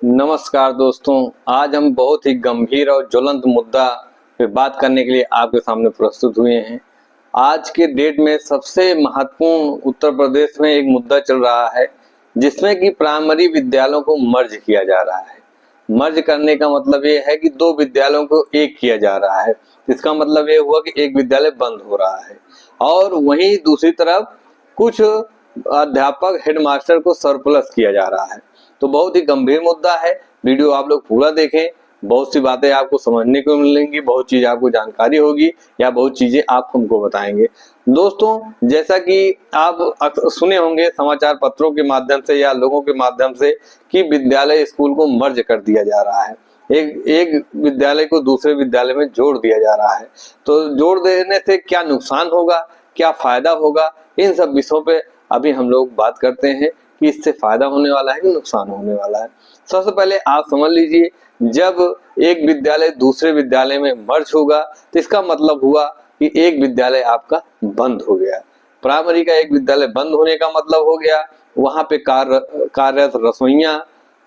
नमस्कार दोस्तों, आज हम बहुत ही गंभीर और ज्वलंत मुद्दा पे बात करने के लिए आपके सामने प्रस्तुत हुए हैं। आज के डेट में सबसे महत्वपूर्ण उत्तर प्रदेश में एक मुद्दा चल रहा है जिसमें कि प्राइमरी विद्यालयों को मर्ज किया जा रहा है। मर्ज करने का मतलब ये है कि दो विद्यालयों को एक किया जा रहा है। इसका मतलब ये हुआ कि एक विद्यालय बंद हो रहा है और वहीं दूसरी तरफ कुछ अध्यापक हेडमास्टर को सरप्लस किया जा रहा है। तो बहुत ही गंभीर मुद्दा है। वीडियो आप लोग पूरा देखें, बहुत सी बातें आपको समझने को मिलेंगी, बहुत चीज आपको जानकारी होगी या बहुत चीजें आप हमको बताएंगे। दोस्तों, जैसा कि आप सुने होंगे समाचार पत्रों के माध्यम से या लोगों के माध्यम से कि विद्यालय स्कूल को मर्ज कर दिया जा रहा है, एक विद्यालय को दूसरे विद्यालय में जोड़ दिया जा रहा है। तो जोड़ देने से क्या नुकसान होगा, क्या फायदा होगा, इन सब विषयों पे अभी हम लोग बात करते हैं कि इससे फायदा होने वाला है कि नुकसान होने वाला है। सबसे पहले आप समझ लीजिए, जब एक विद्यालय दूसरे विद्यालय में मर्ज होगा तो इसका मतलब हुआ कि एक विद्यालय आपका बंद हो गया। प्राइमरी का एक विद्यालय बंद होने का मतलब हो गया वहां पे कार्यरत रसोइया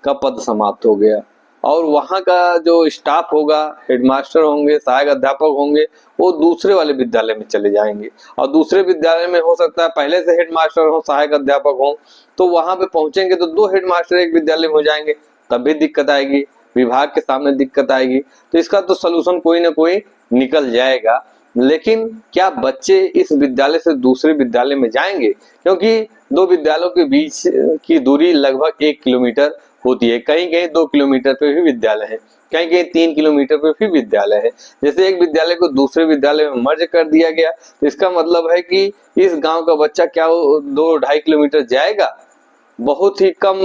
का पद समाप्त हो गया और वहां का जो स्टाफ होगा, हेडमास्टर होंगे, सहायक अध्यापक होंगे, वो दूसरे वाले विद्यालय में चले जाएंगे। और दूसरे विद्यालय में हो सकता है पहले से हेडमास्टर हो, सहायक अध्यापक हो, तो वहां पे पहुंचेंगे तो दो हेडमास्टर एक विद्यालय में हो जाएंगे, तब भी दिक्कत आएगी, विभाग के सामने दिक्कत आएगी। तो इसका तो सलूशन कोई ना कोई निकल जाएगा। लेकिन क्या बच्चे इस विद्यालय से दूसरे विद्यालय में जाएंगे? क्योंकि दो विद्यालयों के बीच की दूरी लगभग 1 किलोमीटर होती है, कहीं कहीं 2 किलोमीटर पे भी विद्यालय है, कहीं कहीं 3 किलोमीटर पे भी विद्यालय है। जैसे एक विद्यालय को दूसरे विद्यालय में मर्ज कर दिया गया तो इसका मतलब है कि इस गांव का बच्चा क्या 2-2.5 किलोमीटर जाएगा? बहुत ही कम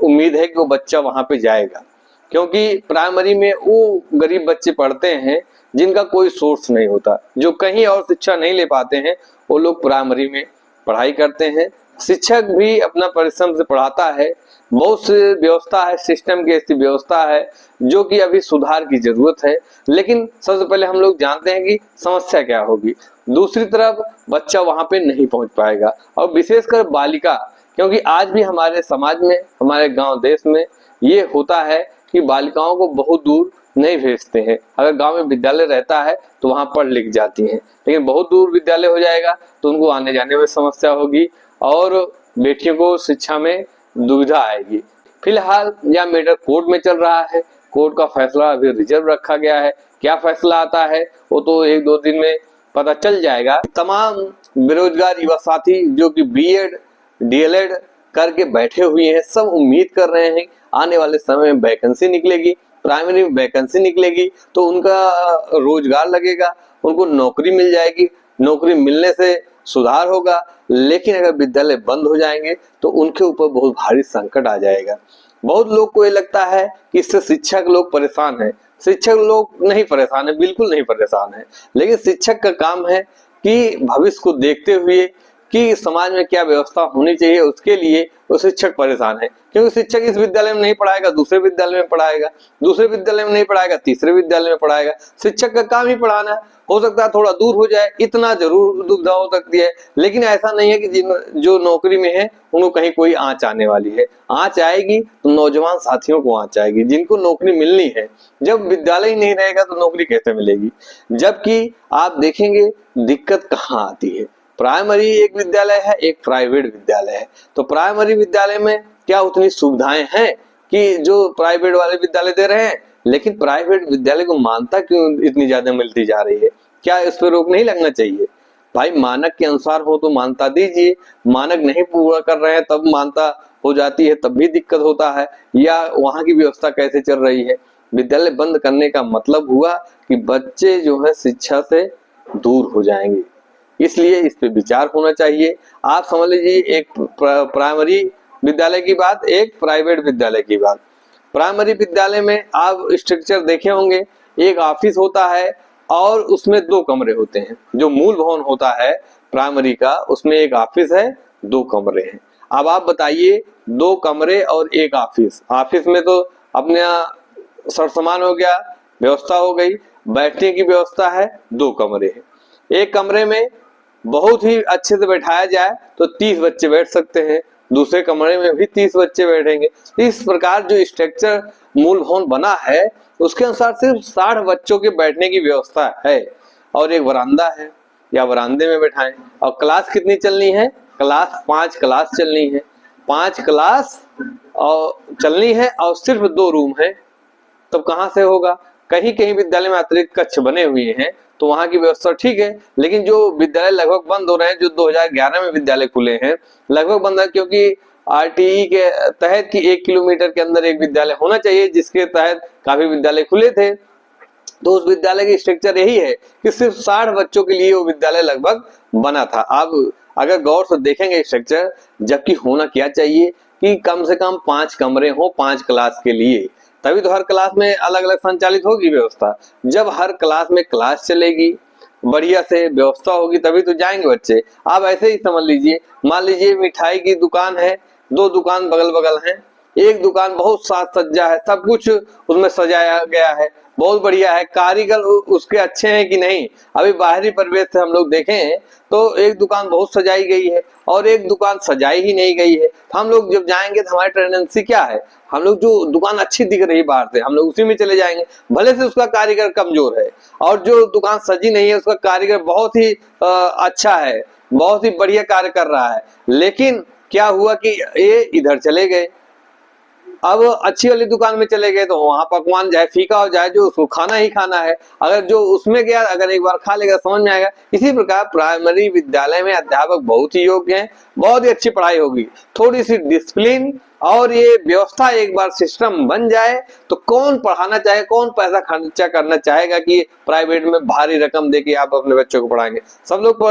उम्मीद है कि वो बच्चा वहां पे जाएगा, क्योंकि प्राइमरी में वो गरीब बच्चे पढ़ते हैं जिनका कोई सोर्स नहीं होता, जो कहीं और शिक्षा नहीं ले पाते हैं, वो लोग प्राइमरी में पढ़ाई करते हैं। शिक्षक भी अपना परिश्रम से पढ़ाता है। बहुत सी व्यवस्था है, सिस्टम की ऐसी व्यवस्था है जो कि अभी सुधार की जरूरत है। लेकिन सबसे पहले हम लोग जानते हैं कि समस्या क्या होगी। दूसरी तरफ बच्चा वहां पे नहीं पहुंच पाएगा और विशेषकर बालिका, क्योंकि आज भी हमारे समाज में, हमारे गांव देश में ये होता है कि बालिकाओं को बहुत दूर नहीं भेजते हैं। अगर गांव में विद्यालय रहता है तो वहां पढ़ लिख जाती हैं, लेकिन बहुत दूर विद्यालय हो जाएगा तो उनको आने जाने में समस्या होगी और बेटियों को शिक्षा में दुविधा आएगी। फिलहाल यह मैटर कोर्ट में चल रहा है। कोर्ट का फैसला अभी रिजर्व रखा गया है। क्या फैसला आता है वो तो 1-2 दिन में पता चल जाएगा। तमाम बेरोजगार युवा साथी जो कि बीएड डीएलएड करके बैठे हुए हैं, सब उम्मीद कर रहे हैं आने वाले समय में वैकेंसी निकलेगी, प्राइमरी में वैकेंसी निकलेगी तो उनका रोजगार लगेगा, उनको नौकरी मिल जाएगी, नौकरी मिलने से सुधार होगा। लेकिन अगर विद्यालय बंद हो जाएंगे तो उनके ऊपर बहुत भारी संकट आ जाएगा। बहुत लोग को ये लगता है कि इससे शिक्षक लोग परेशान हैं। शिक्षक लोग नहीं परेशान है, बिल्कुल नहीं परेशान है, लेकिन शिक्षक का काम है कि भविष्य को देखते हुए कि समाज में क्या व्यवस्था होनी चाहिए, उसके लिए वो शिक्षक परेशान है। क्योंकि शिक्षक इस विद्यालय में नहीं पढ़ाएगा, दूसरे विद्यालय में पढ़ाएगा, दूसरे विद्यालय में नहीं पढ़ाएगा, तीसरे विद्यालय में पढ़ाएगा। शिक्षक का काम ही पढ़ाना है। हो सकता है थोड़ा दूर हो जाए, इतना जरूर दुविधा हो सकती है, लेकिन ऐसा नहीं है कि जो नौकरी में है उनको कहीं कोई आंच आने वाली है। आंच आएगी तो नौजवान साथियों को आंच आएगी जिनको नौकरी मिलनी है। जब विद्यालय ही नहीं रहेगा तो नौकरी कैसे मिलेगी? जबकि आप देखेंगे दिक्कत कहाँ आती है। प्राइमरी एक विद्यालय है, एक प्राइवेट विद्यालय है। तो प्राइमरी विद्यालय में क्या उतनी सुविधाएं हैं कि जो प्राइवेट वाले विद्यालय दे रहे हैं? लेकिन प्राइवेट विद्यालय को मान्यता क्यों इतनी ज्यादा मिलती जा रही है? क्या इस पर रोक नहीं लगना चाहिए? भाई, मानक के अनुसार हो तो मान्यता दीजिए। मानक नहीं पूरा कर रहे हैं तब मान्यता हो जाती है, तब भी दिक्कत होता है। या वहां की व्यवस्था कैसे चल रही है? विद्यालय बंद करने का मतलब हुआ कि बच्चे जो है शिक्षा से दूर हो जाएंगे, इसलिए इस पे विचार होना चाहिए। आप समझ लीजिए, एक प्राइमरी विद्यालय की बात, एक प्राइवेट विद्यालय की बात। प्राइमरी विद्यालय में आप स्ट्रक्चर देखे होंगे, एक ऑफिस होता है और उसमें 2 कमरे होते हैं। जो मूल भवन होता है प्राइमरी का, उसमें एक ऑफिस है, 2 कमरे हैं। अब आप बताइए, 2 कमरे और एक ऑफिस, ऑफिस में तो अपने सरसामान हो गया, व्यवस्था हो गई, बैठने की व्यवस्था है, 2 कमरे हैं। एक कमरे में बहुत ही अच्छे से बैठाया जाए तो 30 बच्चे बैठ सकते हैं, दूसरे कमरे में भी 30 बच्चे बैठेंगे। इस प्रकार जो स्ट्रक्चर मूल भवन बना है उसके अनुसार सिर्फ 60 बच्चों के बैठने की व्यवस्था है और एक बरामदा है या बरामदे में बैठाएं। और क्लास कितनी चलनी है? क्लास 5 क्लास चलनी है, 5 क्लास और चलनी है और सिर्फ 2 रूम है। तब कहां से होगा? कहीं कहीं विद्यालय में अतिरिक्त कक्ष बने हुए हैं तो वहां की व्यवस्था ठीक है, लेकिन जो विद्यालय लगभग बंद हो रहे हैं, जो 2011 में विद्यालय खुले हैं लगभग बंद है, क्योंकि आरटीई के तहत कि 1 किलोमीटर के अंदर एक विद्यालय होना चाहिए, जिसके तहत काफी विद्यालय खुले थे। तो उस विद्यालय की स्ट्रक्चर यही है कि सिर्फ 60 बच्चों के लिए वो विद्यालय लगभग बना था। अब अगर गौर से देखेंगे स्ट्रक्चर, जबकि होना क्या चाहिए कि कम से कम 5 कमरे हो 5 क्लास के लिए, तभी तो हर क्लास में अलग अलग संचालित होगी व्यवस्था। जब हर क्लास में क्लास चलेगी, बढ़िया से व्यवस्था होगी, तभी तो जाएंगे बच्चे। आप ऐसे ही समझ लीजिए, मान लीजिए मिठाई की दुकान है, 2 दुकान बगल बगल हैं, एक दुकान बहुत साज सज्जा है, सब कुछ उसमें सजाया गया है, बहुत बढ़िया है, कारीगर उसके अच्छे हैं कि नहीं। अभी बाहरी परिवेश से हम लोग देखें तो एक दुकान बहुत सजाई गई है और एक दुकान सजाई ही नहीं गई है। तो हम लोग जब जाएंगे तो हमारी टेंडेंसी क्या है, हम लोग जो दुकान अच्छी दिख रही है बाहर से, हम लोग उसी में चले जाएंगे, भले से उसका कारीगर कमजोर है। और जो दुकान सजी नहीं है उसका कारीगर बहुत ही अच्छा है, बहुत ही बढ़िया कार्य कर रहा है, लेकिन क्या हुआ कि ये इधर चले गए, अब अच्छी वाली दुकान में चले गए तो वहां पकवान जाए फीका हो जाए, जो उसको खाना ही खाना है। अगर जो उसमें गया, अगर एक बार खा लेगा समझ में आएगा। इसी प्रकार प्राइमरी विद्यालय में अध्यापक बहुत ही योग्य हैं, बहुत ही अच्छी पढ़ाई होगी, थोड़ी सी डिसिप्लिन और ये व्यवस्था एक बार सिस्टम बन जाए तो कौन पढ़ाना चाहे, कौन पैसा खर्चा करना चाहेगा कि प्राइवेट में भारी रकम देके आप अपने बच्चों को पढ़ाएंगे। सब लोग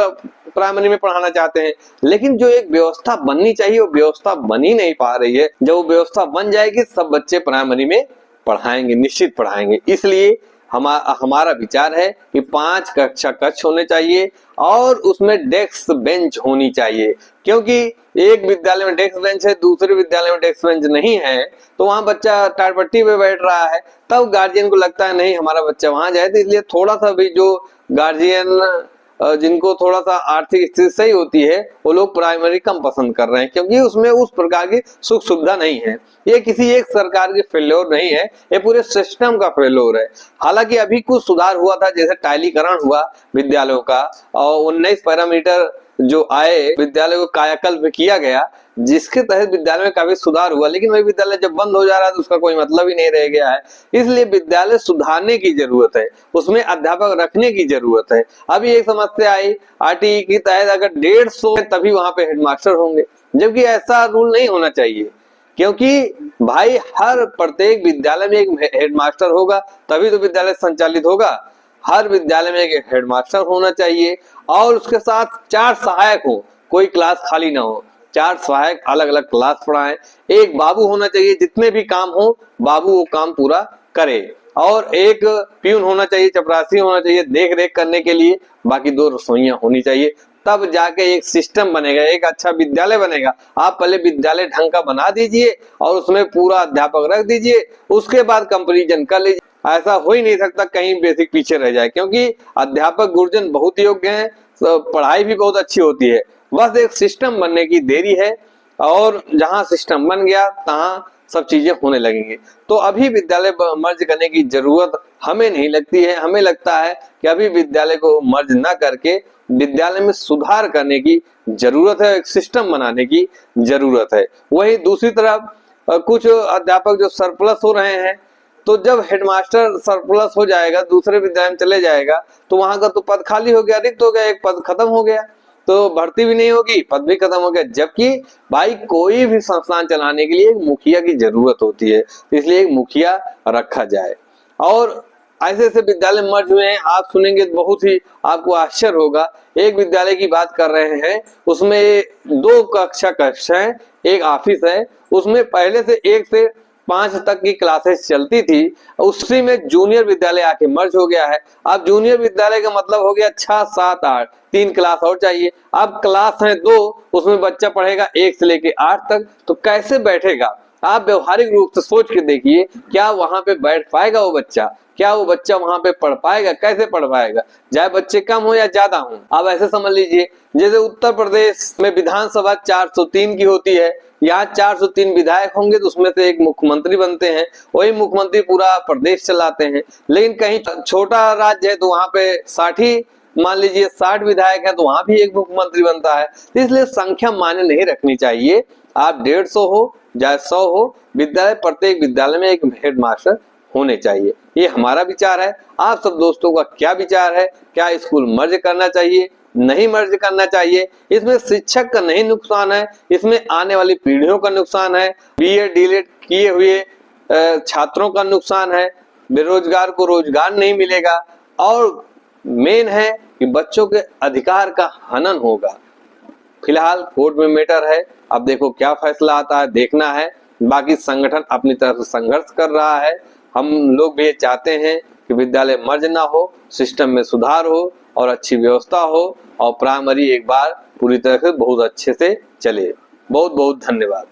प्राइमरी में पढ़ाना चाहते हैं, लेकिन जो एक व्यवस्था बननी चाहिए वो व्यवस्था बन ही नहीं पा रही है। जब वो व्यवस्था बन जाएगी सब बच्चे प्राइमरी में पढ़ाएंगे, निश्चित पढ़ाएंगे। इसलिए हमारा विचार है कि 5 कक्षा कक्ष होने चाहिए और उसमें डेस्क बेंच होनी चाहिए, क्योंकि एक विद्यालय में डेस्क बेंच है, दूसरे विद्यालय में डेस्क बेंच नहीं है, तो वहां बच्चा टाटपट्टी पे बैठ रहा है, तब गार्जियन को लगता है नहीं हमारा बच्चा वहां जाए। तो इसलिए थोड़ा सा भी जो गार्जियन जिनको थोड़ा सा आर्थिक स्थिति सही होती है वो लोग प्राइमरी कम पसंद कर रहे हैं, क्योंकि उसमें उस प्रकार की सुख सुविधा नहीं है। ये किसी एक सरकार की फेल्योर नहीं है, ये पूरे सिस्टम का फेल्योर है। हालांकि अभी कुछ सुधार हुआ था, जैसे टाइलीकरण हुआ विद्यालयों का और 19 पैरामीटर जो आए, विद्यालय को कायाकल्प किया गया, जिसके तहत विद्यालय में काफी सुधार हुआ। लेकिन वही विद्यालय जब बंद हो जा रहा है तो उसका कोई मतलब ही नहीं रह गया है। इसलिए विद्यालय सुधारने की जरूरत है, उसमें अध्यापक रखने की जरूरत है। अभी एक समस्या आई आरटीई के तहत अगर 150 तभी वहां पे हेडमास्टर होंगे, जबकि ऐसा रूल नहीं होना चाहिए, क्योंकि भाई हर प्रत्येक विद्यालय में एक हेडमास्टर होगा तभी तो विद्यालय संचालित होगा। हर विद्यालय में एक हेडमास्टर होना चाहिए और उसके साथ 4 सहायक हो, कोई क्लास खाली ना हो, 4 सहायक अलग अलग क्लास पढ़ाएं। एक बाबू होना चाहिए, जितने भी काम हो बाबू वो काम पूरा करे, और एक प्यून होना चाहिए, चपरासी होना चाहिए देख रेख करने के लिए, बाकी 2 रसोइयां होनी चाहिए। तब जाके एक सिस्टम बनेगा, एक अच्छा विद्यालय बनेगा। आप पहले विद्यालय ढंग का बना दीजिए और उसमें पूरा अध्यापक रख दीजिए, उसके बाद कंपैरिजन कर लीजिए। ऐसा हो ही नहीं सकता कहीं बेसिक पीछे रह जाए, क्योंकि अध्यापक गुरुजन बहुत योग्य हैं, पढ़ाई भी बहुत अच्छी होती है, बस एक सिस्टम बनने की देरी है। और जहां सिस्टम बन गया तहां सब चीजें होने लगेंगी। तो अभी विद्यालय मर्ज करने की जरूरत हमें नहीं लगती है। हमें लगता है कि अभी विद्यालय को मर्ज ना करके विद्यालय में सुधार करने की जरूरत है, एक सिस्टम बनाने की जरूरत है। वही दूसरी तरफ कुछ अध्यापक जो सरप्लस हो रहे हैं, तो जब हेडमास्टर सरप्लस हो जाएगा, दूसरे विद्यालय में चले जाएगा, तो वहां का तो पद खाली हो गया, रिक्त हो गया, एक पद खत्म हो गया, तो भर्ती भी नहीं होगी, पद भी खत्म हो गया। जबकि भाई कोई भी संस्थान चलाने के लिए एक मुखिया की जरूरत होती है, इसलिए एक मुखिया रखा जाए। और ऐसे ऐसे विद्यालय मर्ज हुए हैं, आप सुनेंगे तो बहुत ही आपको आश्चर्य होगा। एक विद्यालय की बात कर रहे हैं, उसमें 2 कक्षा कक्ष हैं, एक ऑफिस है, उसमें पहले से 1 से 5 तक की क्लासेस चलती थी, उसी में जूनियर विद्यालय आके मर्ज हो गया है। अब जूनियर विद्यालय का मतलब हो गया 6, 7, 8, 3 क्लास और चाहिए। अब क्लास है 2, उसमें बच्चा पढ़ेगा 1 से लेके 8 तक, तो कैसे बैठेगा? आप व्यवहारिक रूप से सोच के देखिए, क्या वहां पे बैठ पाएगा वो बच्चा? क्या वो बच्चा वहां पे पढ़ पाएगा? कैसे पढ़ पाएगा, चाहे बच्चे कम हो या ज्यादा हो? आप ऐसे समझ लीजिए, जैसे उत्तर प्रदेश में विधानसभा 403 की होती है, यहाँ 403 विधायक होंगे तो उसमें से एक मुख्यमंत्री बनते हैं, वही मुख्यमंत्री पूरा प्रदेश चलाते हैं। लेकिन कहीं छोटा राज्य है तो वहां पे 60 मान लीजिए 60 विधायक है तो वहां भी एक मुख्यमंत्री बनता है। तो इसलिए संख्या मायने नहीं रखनी चाहिए। आप 150 हो चाहे 100 हो, विद्यालय प्रत्येक विद्यालय में एक हेडमास्टर होने चाहिए। ये हमारा विचार है। आप सब दोस्तों का क्या विचार है? क्या स्कूल मर्ज करना चाहिए, नहीं मर्ज करना चाहिए? इसमें शिक्षक का नहीं नुकसान है, इसमें आने वाली पीढ़ियों का नुकसान है, बीए डीएलएड किए हुए छात्रों का नुकसान है, बेरोजगार को रोजगार नहीं मिलेगा, और मेन है कि बच्चों के अधिकार का हनन होगा। फिलहाल कोर्ट में मैटर है, अब देखो क्या फैसला आता है, देखना है। बाकी संगठन अपनी तरफ से संघर्ष कर रहा है। हम लोग भी ये चाहते हैं कि विद्यालय मर्ज ना हो, सिस्टम में सुधार हो और अच्छी व्यवस्था हो, और प्राइमरी एक बार पूरी तरह से बहुत अच्छे से चले। बहुत बहुत धन्यवाद।